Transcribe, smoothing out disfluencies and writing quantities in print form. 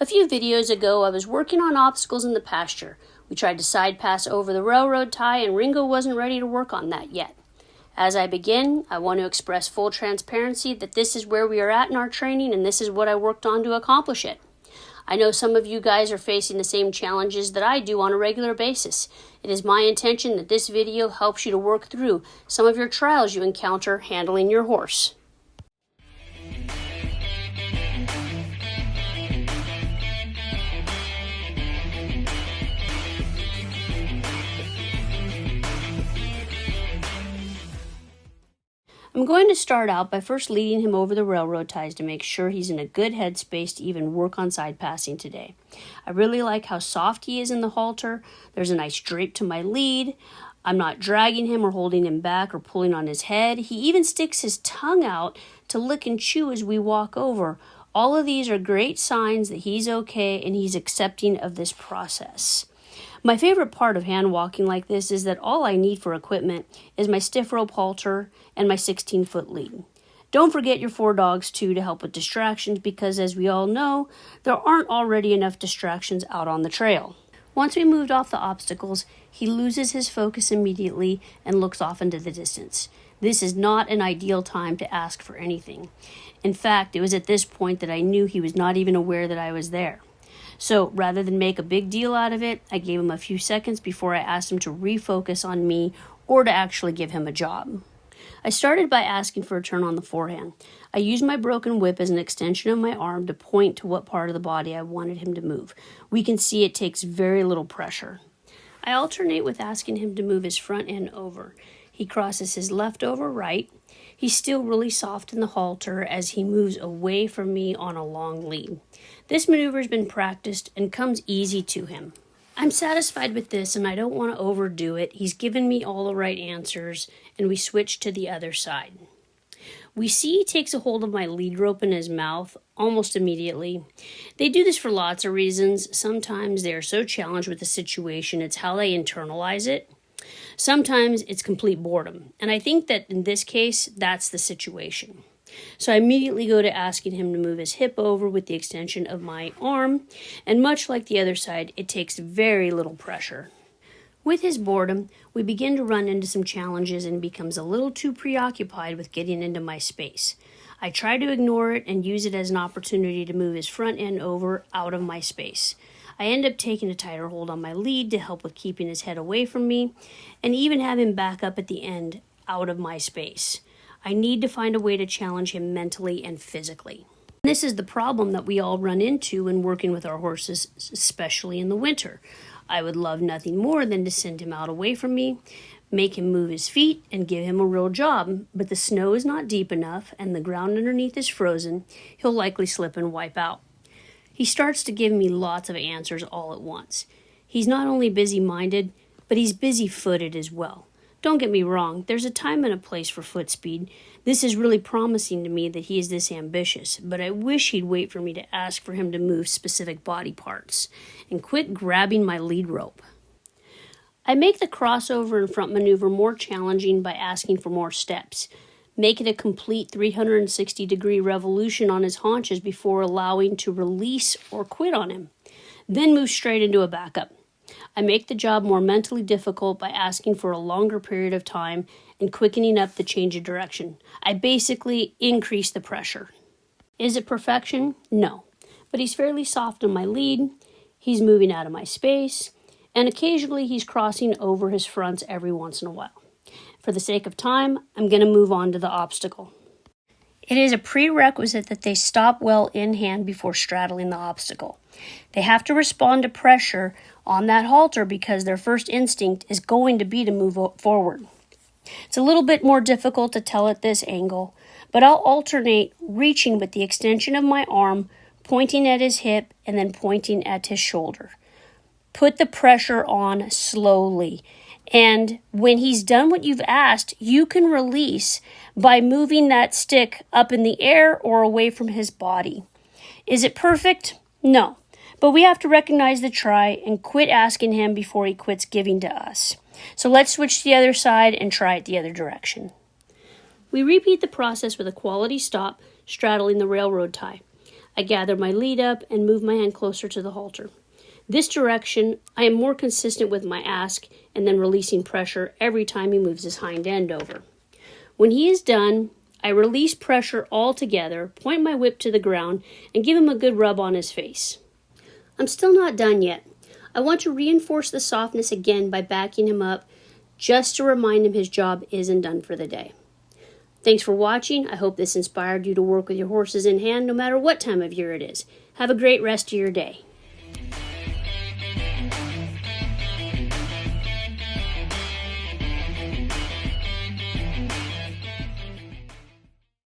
A few videos ago, I was working on obstacles in the pasture. We tried to side pass over the railroad tie, and Ringo wasn't ready to work on that yet. As I begin, I want to express full transparency that this is where we are at in our training, and this is what I worked on to accomplish it. I know some of you guys are facing the same challenges that I do on a regular basis. It is my intention that this video helps you to work through some of your trials you encounter handling your horse. I'm going to start out by first leading him over the railroad ties to make sure he's in a good headspace to even work on side passing today. I really like how soft he is in the halter. There's a nice drape to my lead. I'm not dragging him or holding him back or pulling on his head. He even sticks his tongue out to lick and chew as we walk over. All of these are great signs that he's okay and he's accepting of this process. My favorite part of hand walking like this is that all I need for equipment is my stiff rope halter and my 16-foot lead. Don't forget your 4 dogs too to help with distractions because as we all know, there aren't already enough distractions out on the trail. Once we moved off the obstacles, he loses his focus immediately and looks off into the distance. This is not an ideal time to ask for anything. In fact, it was at this point that I knew he was not even aware that I was there. So rather than make a big deal out of it, I gave him a few seconds before I asked him to refocus on me or to actually give him a job. I started by asking for a turn on the forehand. I used my broken whip as an extension of my arm to point to what part of the body I wanted him to move. We can see it takes very little pressure. I alternate with asking him to move his front end over. He crosses his left over right. He's still really soft in the halter as he moves away from me on a long lead. This maneuver has been practiced and comes easy to him. I'm satisfied with this and I don't want to overdo it. He's given me all the right answers and we switch to the other side. We see he takes a hold of my lead rope in his mouth almost immediately. They do this for lots of reasons. Sometimes they are so challenged with the situation, it's how they internalize it. Sometimes it's complete boredom, and I think that in this case, that's the situation. So I immediately go to asking him to move his hip over with the extension of my arm, and much like the other side, it takes very little pressure. With his boredom, we begin to run into some challenges and becomes a little too preoccupied with getting into my space. I try to ignore it and use it as an opportunity to move his front end over out of my space. I end up taking a tighter hold on my lead to help with keeping his head away from me and even have him back up at the end out of my space. I need to find a way to challenge him mentally and physically. This is the problem that we all run into when working with our horses, especially in the winter. I would love nothing more than to send him out away from me, make him move his feet, and give him a real job, but the snow is not deep enough and the ground underneath is frozen. He'll likely slip and wipe out. He starts to give me lots of answers all at once. He's not only busy-minded, but he's busy-footed as well. Don't get me wrong, there's a time and a place for foot speed. This is really promising to me that he is this ambitious, but I wish he'd wait for me to ask for him to move specific body parts and quit grabbing my lead rope. I make the crossover and front maneuver more challenging by asking for more steps. Make it a complete 360-degree revolution on his haunches before allowing to release or quit on him. Then move straight into a backup. I make the job more mentally difficult by asking for a longer period of time and quickening up the change of direction. I basically increase the pressure. Is it perfection? No. But he's fairly soft on my lead, he's moving out of my space, and occasionally he's crossing over his fronts every once in a while. For the sake of time, I'm going to move on to the obstacle. It is a prerequisite that they stop well in hand before straddling the obstacle. They have to respond to pressure on that halter because their first instinct is going to be to move forward. It's a little bit more difficult to tell at this angle, but I'll alternate reaching with the extension of my arm, pointing at his hip, and then pointing at his shoulder. Put the pressure on slowly. And when he's done what you've asked, you can release by moving that stick up in the air or away from his body. Is it perfect? No. But we have to recognize the try and quit asking him before he quits giving to us. So let's switch to the other side and try it the other direction. We repeat the process with a quality stop, straddling the railroad tie. I gather my lead up and move my hand closer to the halter. This direction, I am more consistent with my ask and then releasing pressure every time he moves his hind end over. When he is done, I release pressure altogether, point my whip to the ground, and give him a good rub on his face. I'm still not done yet. I want to reinforce the softness again by backing him up, just to remind him his job isn't done for the day. Thanks for watching. I hope this inspired you to work with your horses in hand no matter what time of year it is. Have a great rest of your day.